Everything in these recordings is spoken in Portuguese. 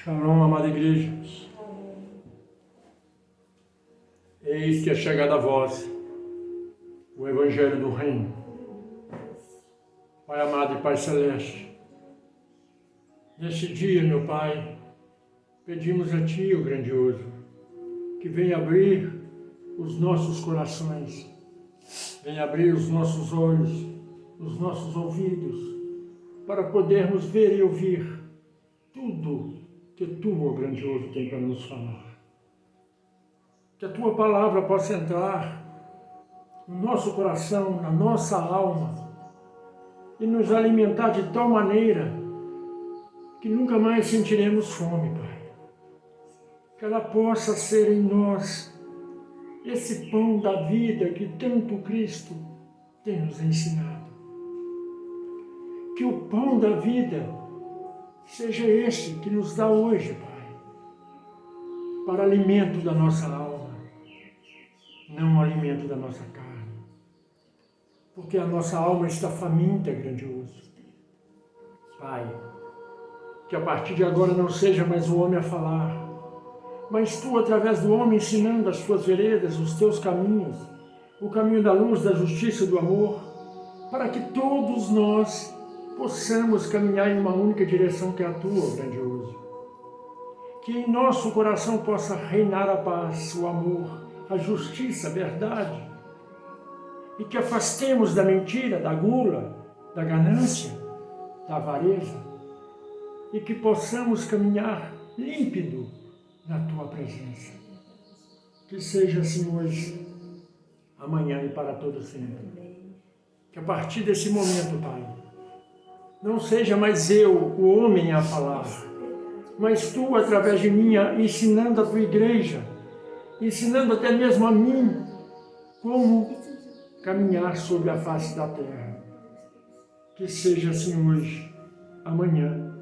Shalom, amada igreja. Eis que é chegada a vós o Evangelho do Reino. Pai amado e Pai celeste, neste dia, meu Pai, pedimos a Ti, o grandioso, que venha abrir os nossos corações, venha abrir os nossos olhos, os nossos ouvidos, para podermos ver e ouvir tudo que Tu, ó grandioso, tem para nos falar. Que a Tua palavra possa entrar no nosso coração, na nossa alma, e nos alimentar de tal maneira que nunca mais sentiremos fome, Pai. Que ela possa ser em nós esse pão da vida que tanto Cristo tem nos ensinado. Que o pão da vida seja este que nos dá hoje, Pai, para alimento da nossa alma, não o alimento da nossa carne. Porque a nossa alma está faminta, grandioso. Pai, que a partir de agora não seja mais o homem a falar, mas Tu, através do homem, ensinando as Tuas veredas, os Teus caminhos, o caminho da luz, da justiça e do amor, para que todos nós possamos caminhar em uma única direção que é a Tua, grandioso. Que em nosso coração possa reinar a paz, o amor, a justiça, a verdade, e que afastemos da mentira, da gula, da ganância, da avareza, e que possamos caminhar límpido na Tua presença. Que seja assim hoje, amanhã e para todo sempre. Que a partir desse momento, Pai, não seja mais eu, o homem, a falar, mas Tu, através de mim, ensinando a Tua igreja, ensinando até mesmo a mim como caminhar sobre a face da terra. Que seja assim hoje, amanhã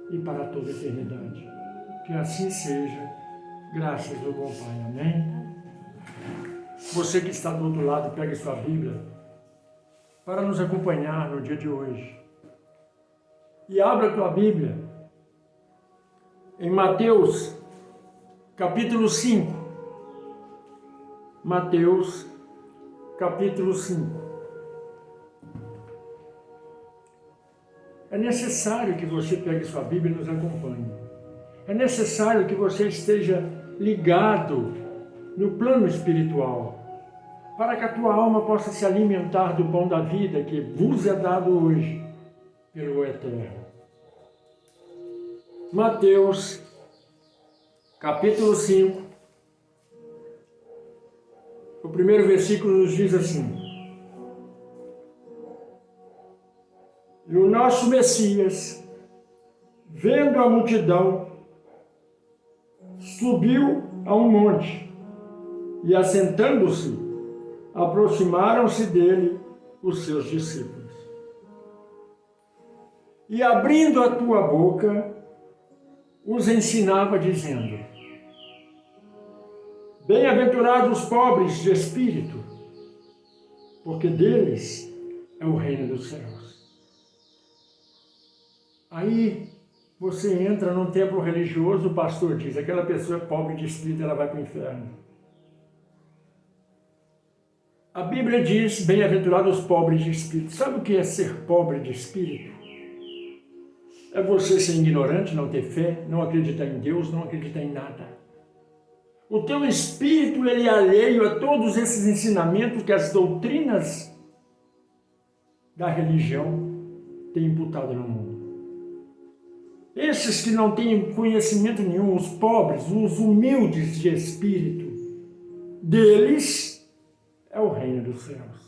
e para toda a eternidade. Que assim seja, graças ao bom Pai. Amém? Você que está do outro lado, pegue sua Bíblia para nos acompanhar no dia de hoje. E abra a tua Bíblia em Mateus, capítulo 5. Mateus, capítulo 5. É necessário que você pegue sua Bíblia e nos acompanhe. É necessário que você esteja ligado no plano espiritual, para que a tua alma possa se alimentar do pão da vida que vos é dado hoje pelo Eterno. Mateus, capítulo 5, o primeiro versículo nos diz assim: E o nosso Messias, vendo a multidão, subiu a um monte, e assentando-se, aproximaram-se dele os seus discípulos. E abrindo a tua boca, os ensinava, dizendo: Bem-aventurados os pobres de espírito, porque deles é o reino dos céus. Aí você entra num templo religioso, o pastor diz: aquela pessoa é pobre de espírito, ela vai para o inferno. A Bíblia diz: bem-aventurados os pobres de espírito. Sabe o que é ser pobre de espírito? É você ser ignorante, não ter fé, não acreditar em Deus, não acreditar em nada. O teu espírito, ele é alheio a todos esses ensinamentos que as doutrinas da religião têm imputado no mundo. Esses que não têm conhecimento nenhum, os pobres, os humildes de espírito, deles é o reino dos céus.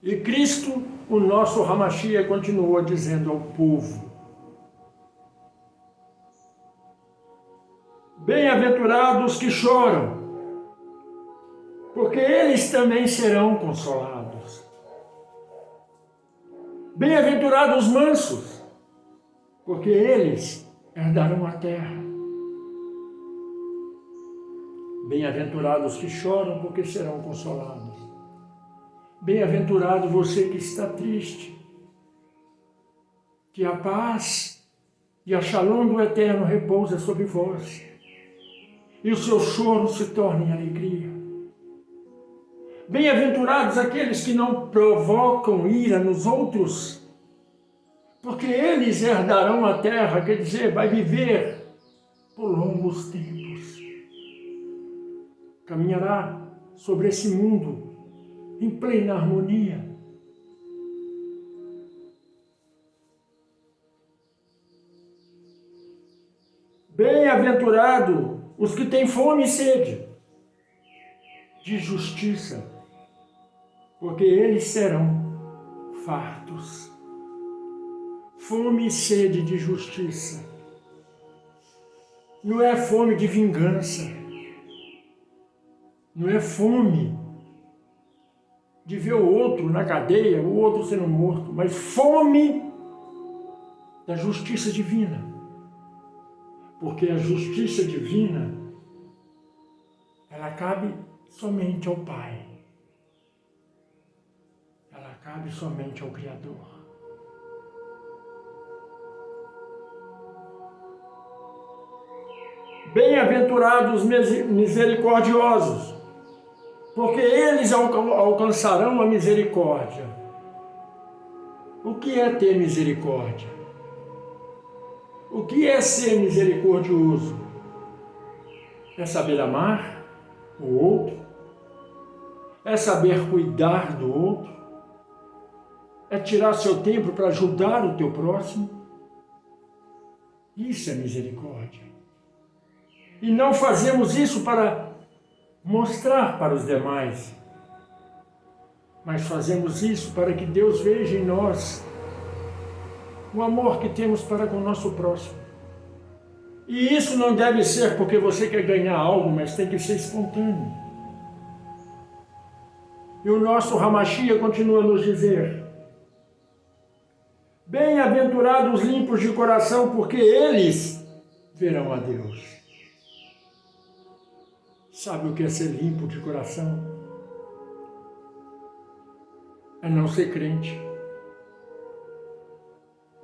E Cristo, o nosso Hamashia, continuou dizendo ao povo: Bem-aventurados que choram, porque eles também serão consolados. Bem-aventurados os mansos, porque eles herdarão a terra. Bem-aventurados que choram, porque serão consolados. Bem-aventurado você que está triste, que a paz e a Shalom do Eterno repousa sobre vós, e o seu choro se torna em alegria. Bem-aventurados aqueles que não provocam ira nos outros, porque eles herdarão a terra, quer dizer, vai viver por longos tempos. Caminhará sobre esse mundo em plena harmonia. Bem-aventurado os que têm fome e sede de justiça, porque eles serão fartos. Fome e sede de justiça. Não é fome de vingança. Não é fome de ver o outro na cadeia, o outro sendo morto, mas fome da justiça divina. Porque a justiça divina, ela cabe somente ao Pai. Ela cabe somente ao Criador. Bem-aventurados misericordiosos, porque eles alcançarão a misericórdia. O que é ter misericórdia? O que é ser misericordioso? É saber amar o outro? É saber cuidar do outro? É tirar seu tempo para ajudar o teu próximo? Isso é misericórdia. E não fazemos isso para mostrar para os demais, mas fazemos isso para que Deus veja em nós o amor que temos para com o nosso próximo. E isso não deve ser porque você quer ganhar algo, mas tem que ser espontâneo. E o nosso Hamashia continua a nos dizer: bem-aventurados os limpos de coração, porque eles verão a Deus. Sabe o que é ser limpo de coração? É não ser crente.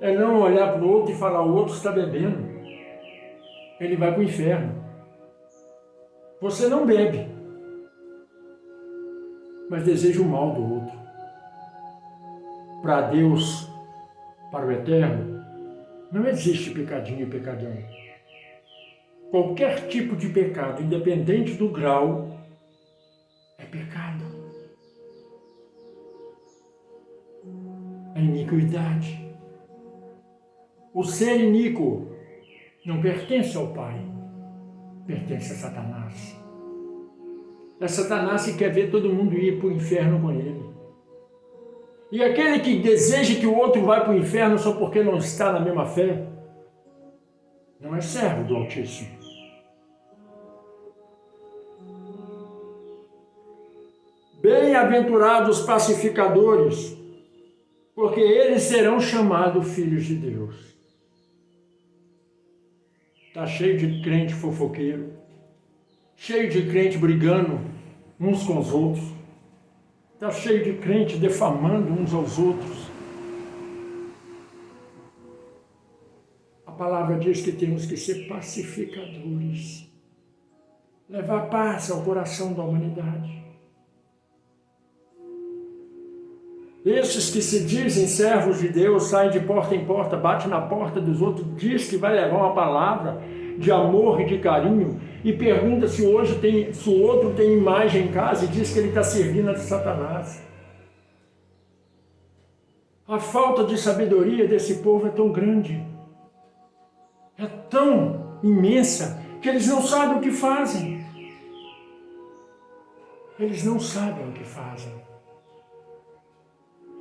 É não olhar para o outro e falar: o outro está bebendo, ele vai para o inferno. Você não bebe, mas deseja o mal do outro. Para Deus, para o Eterno, não existe pecadinho e pecadão. Qualquer tipo de pecado, independente do grau, é pecado. É iniquidade. O ser iníquo não pertence ao Pai, pertence a Satanás. É Satanás que quer ver todo mundo ir para o inferno com ele. E aquele que deseja que o outro vá para o inferno só porque não está na mesma fé, não é servo do Altíssimo. Bem-aventurados pacificadores, porque eles serão chamados filhos de Deus. Está cheio de crente fofoqueiro, cheio de crente brigando uns com os outros, está cheio de crente defamando uns aos outros. A palavra diz que temos que ser pacificadores, levar paz ao coração da humanidade. Esses que se dizem servos de Deus, saem de porta em porta, batem na porta dos outros, diz que vai levar uma palavra de amor e de carinho, e pergunta se o outro tem imagem em casa, e diz que ele está servindo a Satanás. A falta de sabedoria desse povo é tão grande, é tão imensa, que eles não sabem o que fazem. Eles não sabem o que fazem.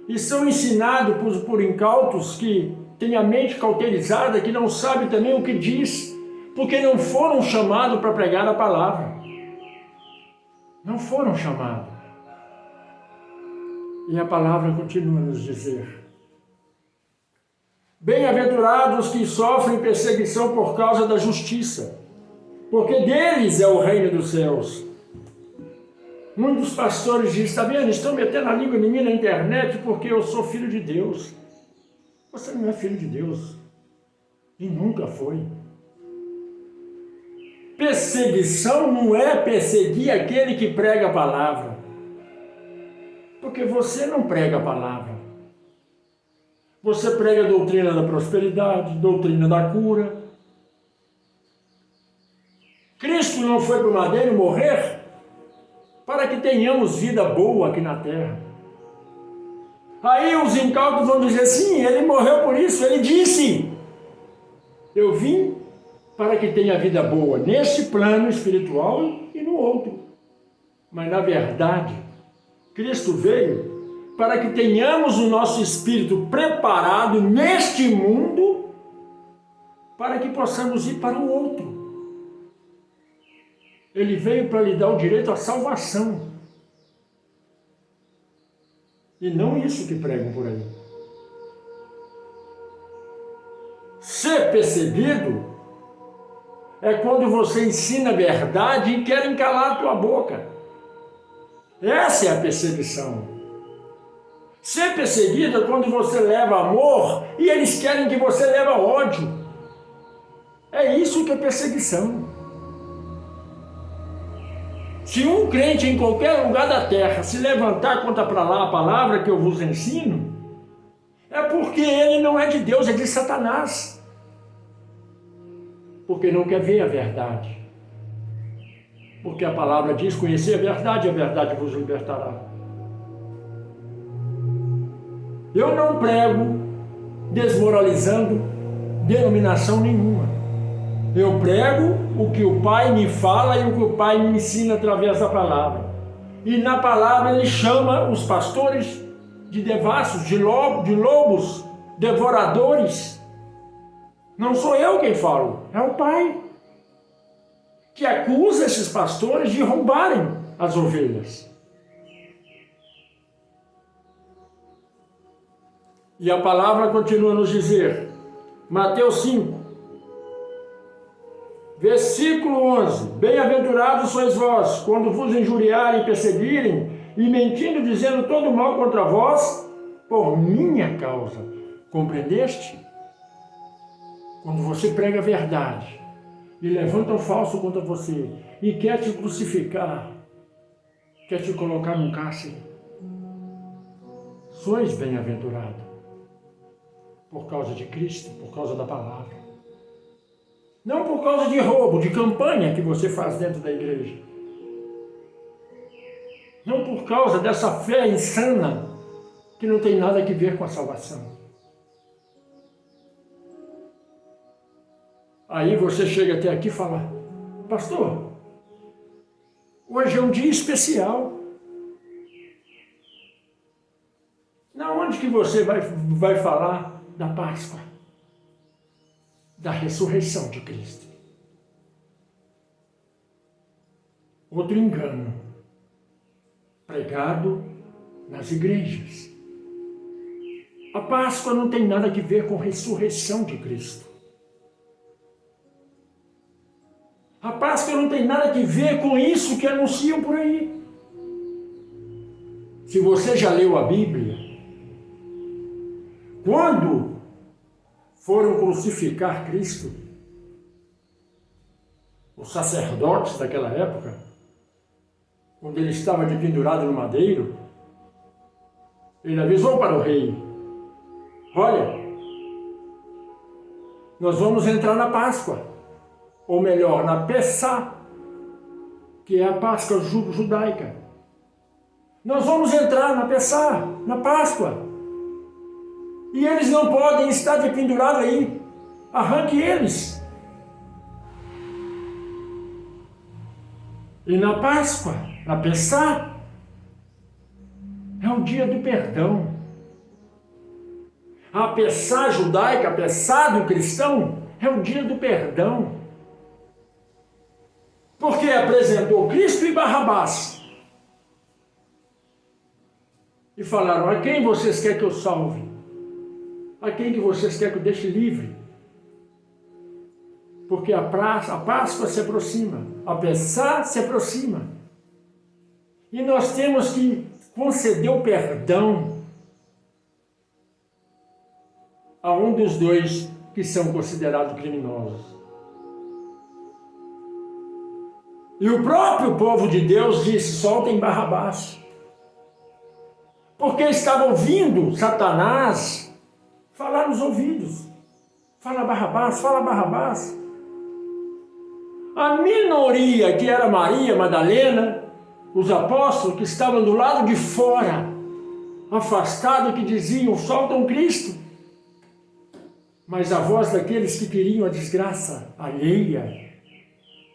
E são ensinados por incautos que têm a mente cauterizada, que não sabem também o que diz, porque não foram chamados para pregar a palavra. Não foram chamados. E a palavra continua a nos dizer: bem-aventurados que sofrem perseguição por causa da justiça, porque deles é o reino dos céus. Um dos pastores diz: está vendo, estão metendo a língua em mim na internet porque eu sou filho de Deus. Você não é filho de Deus. E nunca foi. Perseguição não é perseguir aquele que prega a palavra. Porque você não prega a palavra. Você prega a doutrina da prosperidade, doutrina da cura. Cristo não foi para o madeiro morrer para que tenhamos vida boa aqui na terra. Aí os incautos vão dizer, sim, ele morreu por isso. Ele disse, eu vim para que tenha vida boa neste plano espiritual e no outro. Mas na verdade, Cristo veio para que tenhamos o nosso espírito preparado neste mundo para que possamos ir para o outro. Ele veio para lhe dar o direito à salvação. E não isso que pregam por aí. Ser percebido é quando você ensina a verdade e querem calar a tua boca. Essa é a perseguição. Ser perseguido é quando você leva amor e eles querem que você leve ódio. É isso que é perseguição. Se um crente em qualquer lugar da terra se levantar contra para lá a palavra que eu vos ensino, é porque ele não é de Deus, é de Satanás. Porque não quer ver a verdade. Porque a palavra diz, conhecer a verdade vos libertará. Eu não prego desmoralizando denominação nenhuma. Eu prego o que o Pai me fala e o que o Pai me ensina através da palavra. E na palavra ele chama os pastores de devassos, de lobos, devoradores. Não sou eu quem falo, é o Pai, que acusa esses pastores de roubarem as ovelhas. E a palavra continua a nos dizer, Mateus 5, versículo 11, bem-aventurados sois vós, quando vos injuriarem e perseguirem, e mentindo, dizendo todo mal contra vós, por minha causa. Compreendeste? Quando você prega a verdade, e levanta o falso contra você, e quer te crucificar, quer te colocar num cárcere, sois bem-aventurado, por causa de Cristo, por causa da palavra. Não por causa de roubo, de campanha que você faz dentro da igreja. Não por causa dessa fé insana que não tem nada a ver com a salvação. Aí você chega até aqui e fala, pastor, hoje é um dia especial. Na onde que você vai falar da Páscoa? Da ressurreição de Cristo. Outro engano pregado nas igrejas. A Páscoa não tem nada a ver com a ressurreição de Cristo. A Páscoa não tem nada a ver com isso que anunciam por aí. Se você já leu a Bíblia, quando foram crucificar Cristo, os sacerdotes daquela época, quando ele estava de pendurado no madeiro, ele avisou para o rei, olha, nós vamos entrar na Páscoa, ou melhor, na Pessá, que é a Páscoa judaica. Nós vamos entrar na Pessá, na Páscoa. E eles não podem estar de pendurado aí. Arranque eles. E na Páscoa, na Pessá, é o dia do perdão. A Pessá judaica, a Pessá do cristão, é o dia do perdão. Porque apresentou Cristo e Barrabás. E falaram, a quem vocês querem que eu salve? A quem que vocês querem que eu deixe livre? Porque a Páscoa se aproxima, a Pessá se aproxima. E nós temos que conceder o perdão a um dos dois que são considerados criminosos. E o próprio povo de Deus disse: soltem Barrabás. Porque estava ouvindo Satanás falar nos ouvidos. Fala Barrabás, fala Barrabás. A minoria, que era Maria Madalena, os apóstolos que estavam do lado de fora, afastados, que diziam: soltam Cristo. Mas a voz daqueles que queriam a desgraça alheia,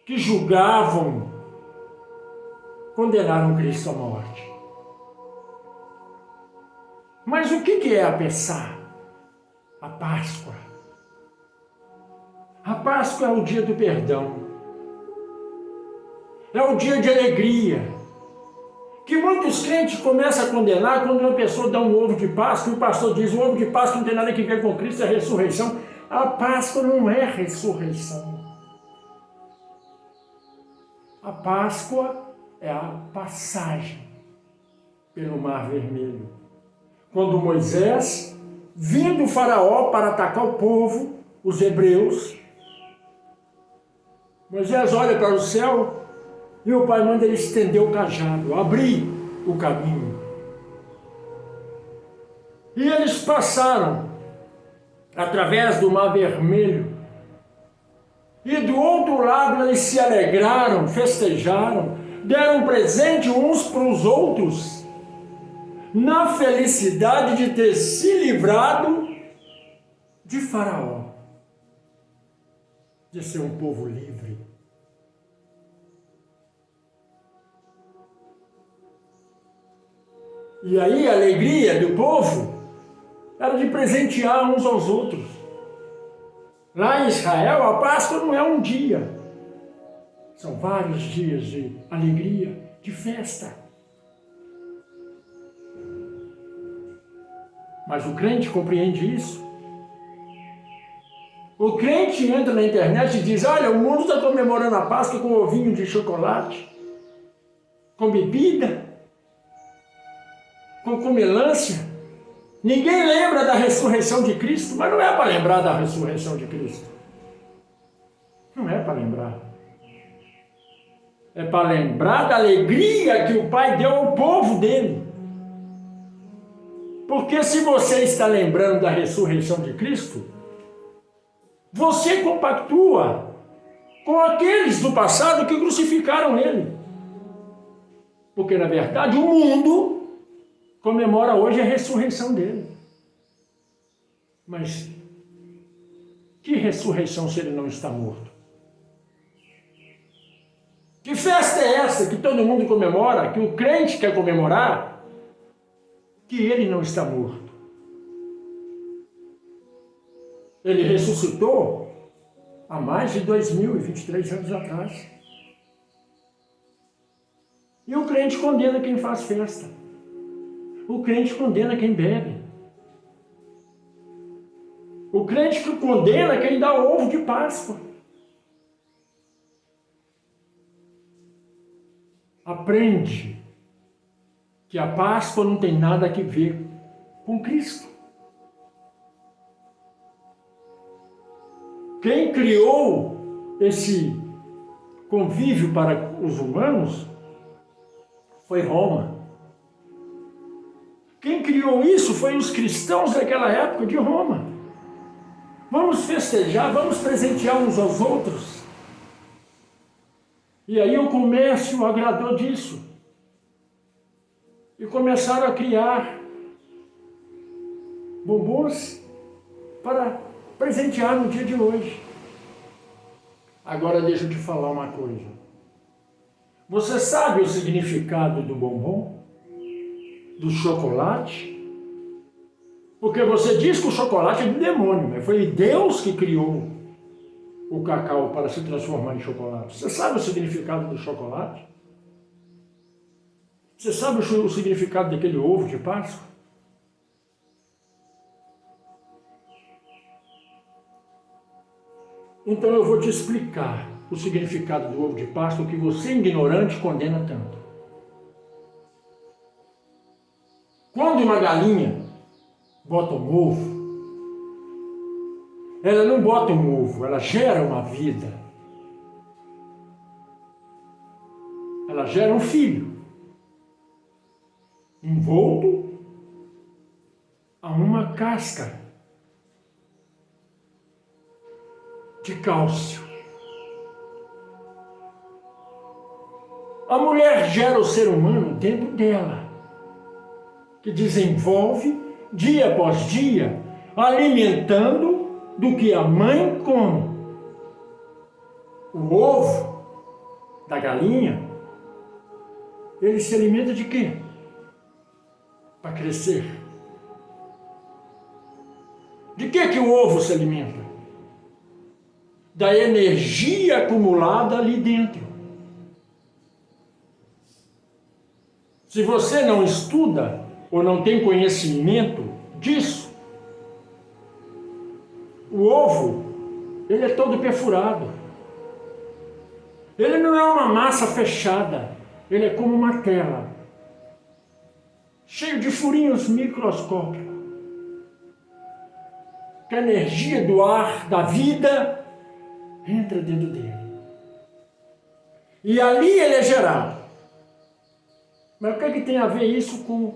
que julgavam, condenaram Cristo à morte. Mas o que é a Pessá? A Páscoa. A Páscoa é o dia do perdão. É o dia de alegria. Que muitos crentes começam a condenar quando uma pessoa dá um ovo de Páscoa e o pastor diz: o ovo de Páscoa não tem nada a ver com Cristo, é ressurreição. A Páscoa não é ressurreição. A Páscoa é a passagem pelo Mar Vermelho. Quando Moisés, vindo o faraó para atacar o povo, os hebreus, Moisés olha para o céu e o pai manda ele estender o cajado, abrir o caminho. E eles passaram através do Mar Vermelho. E do outro lado eles se alegraram, festejaram, deram presente uns para os outros, na felicidade de ter se livrado de Faraó, de ser um povo livre. E aí a alegria do povo era de presentear uns aos outros. Lá em Israel, a Páscoa não é um dia. São vários dias de alegria, de festa. Mas o crente compreende isso. O crente entra na internet e diz: olha, o mundo está comemorando a Páscoa com ovinho de chocolate, com bebida, com comelância. Ninguém lembra da ressurreição de Cristo, mas não é para lembrar da ressurreição de Cristo. Não é para lembrar. É para lembrar da alegria que o Pai deu ao povo dele. Porque se você está lembrando da ressurreição de Cristo, você compactua com aqueles do passado que crucificaram ele. Porque, na verdade, o mundo comemora hoje a ressurreição dele. Mas que ressurreição se ele não está morto? Que festa é essa que todo mundo comemora, que o crente quer comemorar, que ele não está morto? Ele ressuscitou há mais de 2023 anos atrás. E o crente condena quem faz festa. O crente condena quem bebe. O crente que condena quem dá ovo de Páscoa. Aprende que a Páscoa não tem nada a ver com Cristo. Quem criou esse convívio para os humanos foi Roma. Quem criou isso foi os cristãos daquela época de Roma. Vamos festejar, vamos presentear uns aos outros. E aí o comércio agradou disso. E começaram a criar bombons para presentear no dia de hoje. Agora deixa eu te falar uma coisa. Você sabe o significado do bombom? Do chocolate? Porque você diz que o chocolate é do demônio, mas foi Deus que criou o cacau para se transformar em chocolate. Você sabe o significado do chocolate? Você sabe o significado daquele ovo de Páscoa? Então eu vou te explicar o significado do ovo de Páscoa que você, ignorante, condena tanto. Quando uma galinha bota um ovo, Ela não bota um ovo, ela gera uma vida. Ela gera um filho, envolto a uma casca de cálcio. A mulher gera o ser humano dentro dela, que desenvolve dia após dia, alimentando do que a mãe come. O ovo da galinha, ele se alimenta de quê? Para crescer. De que o ovo se alimenta? Da energia acumulada ali dentro. Se você não estuda ou não tem conhecimento disso, o ovo, ele é todo perfurado. Ele não é uma massa fechada, ele é como uma tela, cheio de furinhos microscópicos. Que a energia do ar, da vida, entra dentro dele. E ali ele é gerado. Mas o que é que tem a ver isso com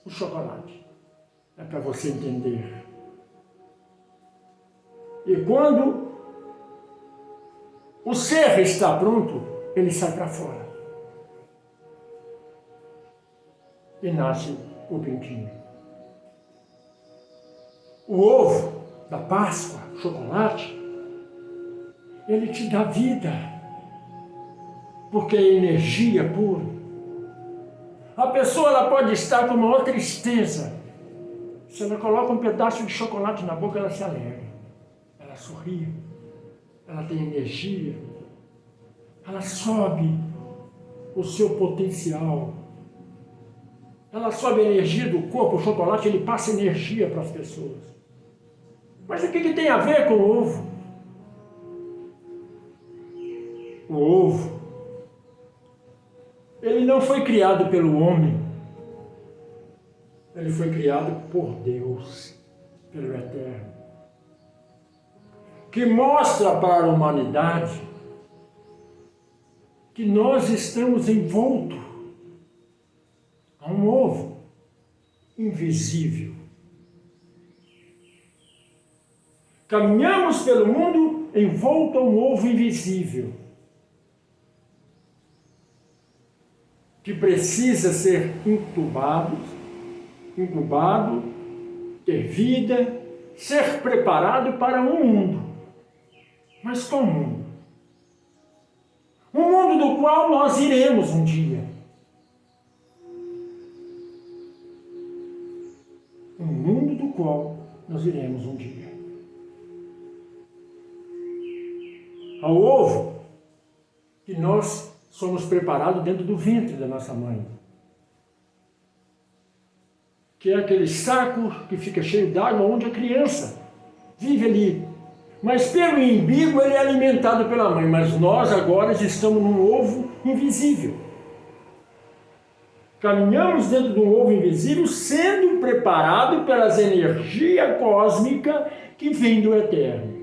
o chocolate? É para você entender. E quando o ser está pronto, ele sai para fora. E nasce o pintinho. O ovo da Páscoa, chocolate, ele te dá vida, porque é energia pura. A pessoa ela pode estar com maior tristeza. Se ela coloca um pedaço de chocolate na boca, ela se alegra, ela sorri, ela tem energia, ela sobe o seu potencial, ela sobe a energia do corpo. O chocolate ele passa energia para as pessoas. Mas o que tem a ver com o ovo? O ovo, ele não foi criado pelo homem, ele foi criado por Deus, pelo Eterno, que mostra para a humanidade que nós estamos envoltos a um ovo invisível. Caminhamos pelo mundo envolto a um ovo invisível, que precisa ser incubado, ter vida, ser preparado para um mundo. Mas qual mundo? Um mundo do qual nós iremos um dia. Um mundo do qual nós iremos um dia. Ao ovo que nós somos preparados dentro do ventre da nossa mãe, que é aquele saco que fica cheio d'água onde a criança vive ali. Mas pelo umbigo ele é alimentado pela mãe, mas nós agora estamos num ovo invisível. Caminhamos dentro de um ovo invisível, sendo preparado pelas energias cósmicas que vêm do Eterno,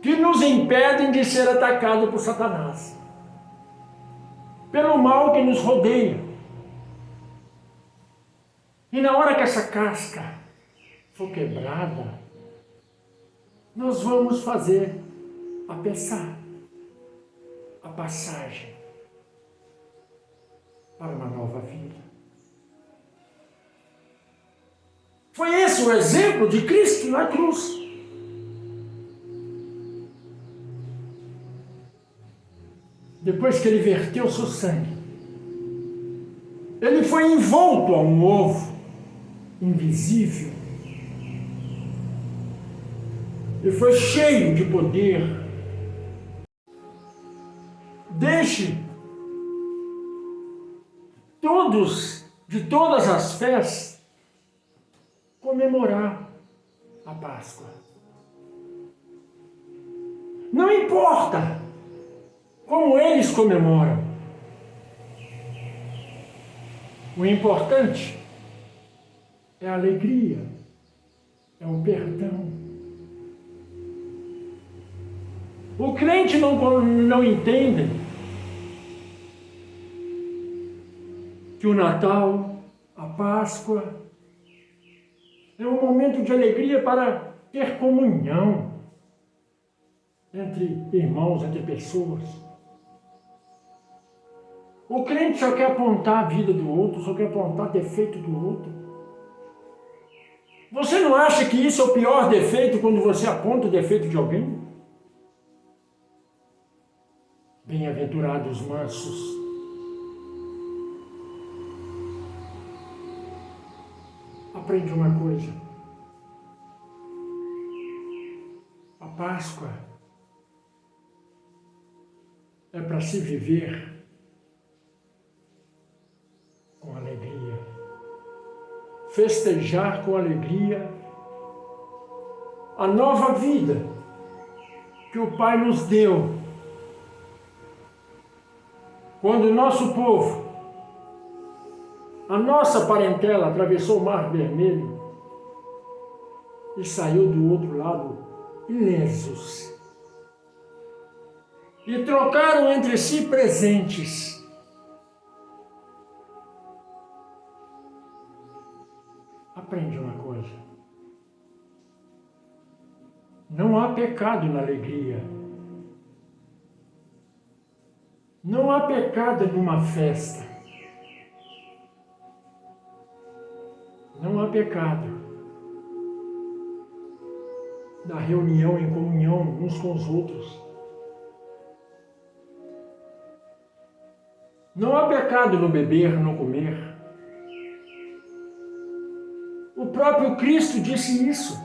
que nos impedem de ser atacados por Satanás, pelo mal que nos rodeia. E na hora que essa casca for quebrada, nós vamos fazer a pensar, a passagem para uma nova vida. Foi esse o exemplo de Cristo na cruz. Depois que ele verteu seu sangue, ele foi envolto a um ovo invisível e foi cheio de poder. Deixe todos, de todas as fés, comemorar a Páscoa. Não importa como eles comemoram. O importante é a alegria, é o perdão. O crente não entende que o Natal, a Páscoa, é um momento de alegria para ter comunhão entre irmãos, entre pessoas. O crente só quer apontar a vida do outro, só quer apontar defeito do outro. Você não acha que isso é o pior defeito quando você aponta o defeito de alguém? Bem-aventurados os mansos. Aprende uma coisa. A Páscoa é para se viver com alegria. Festejar com alegria a nova vida que o Pai nos deu. Quando o nosso povo, a nossa parentela, atravessou o Mar Vermelho e saiu do outro lado ilesos. E trocaram entre si presentes. Aprende uma coisa. Não há pecado na alegria. Não há pecado numa festa. Não há pecado na reunião, em comunhão uns com os outros. Não há pecado no beber, no comer. O próprio Cristo disse isso.